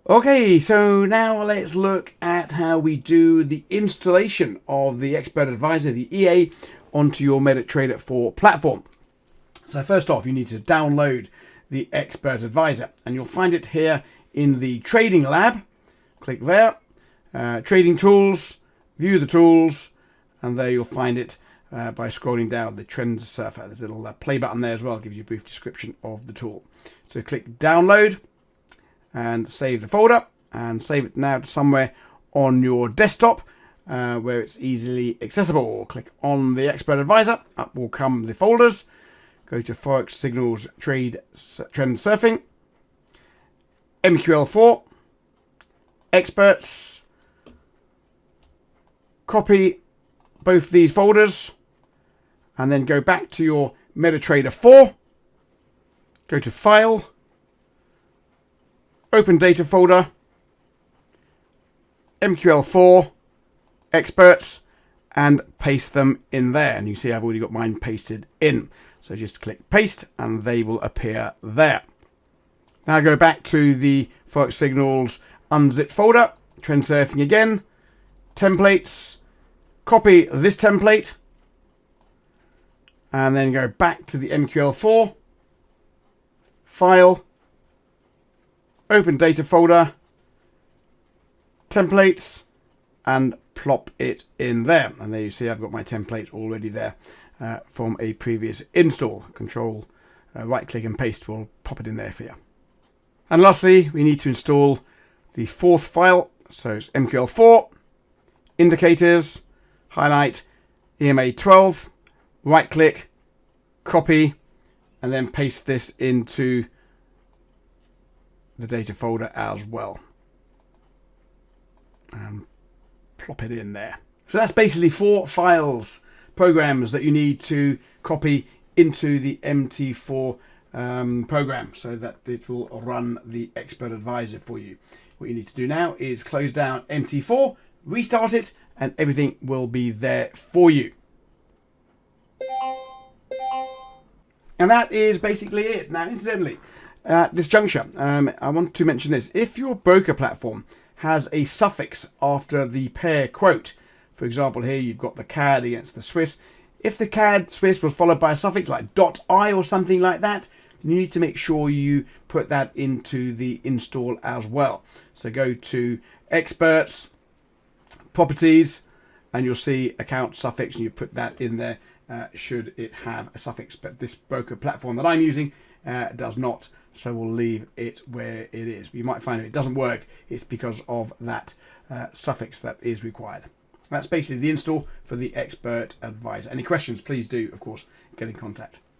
Okay, so now let's look at how we do the installation of the Expert Advisor, the EA, onto your MetaTrader 4 platform. So first off, you need to download the Expert Advisor, and you'll find it here in the Trading Lab. Click there, Trading Tools, View the Tools, and there you'll find it by scrolling down the Trend Surfer. There's a little play button there as well, gives you a brief description of the tool. So click Download and save the folder, and save it now to somewhere on your desktop where it's easily accessible. Click on the Expert Advisor, up will come the folders. Go to Forex Signals Trend Surfing, MQL4, Experts, copy both these folders, and then go back to your MetaTrader 4, go to File, Open Data folder, MQL4, Experts, and paste them in there. And you see I've already got mine pasted in. So just click Paste and they will appear there. Now go back to the Forex Signals unzip folder, Trend Surfing again, Templates, copy this template, and then go back to the MQL4, File, Open Data folder, Templates, and plop it in there. And there you see I've got my template already there from a previous install. Control right click and paste will pop it in there for you. And lastly, we need to install the fourth file. So it's MQL4, indicators, highlight EMA 12, right click, copy, and then paste this into the data folder as well, and plop it in there. So that's basically 4 files, programs that you need to copy into the MT4 program so that it will run the Expert Advisor for you. What you need to do now is close down MT4, restart it, and everything will be there for you. And that is basically it. Now, incidentally, at this juncture, I want to mention this. If your broker platform has a suffix after the pair quote, for example, here you've got the CAD against the Swiss. If the CAD Swiss was followed by a suffix like .I or something like that, then you need to make sure you put that into the install as well. So go to Experts, Properties, and you'll see Account Suffix, and you put that in there should it have a suffix. But this broker platform that I'm using does not. So we'll leave it where it is. You might find if it doesn't work, it's because of that suffix that is required. That's basically the install for the Expert Advisor. Any questions, please do, of course, get in contact.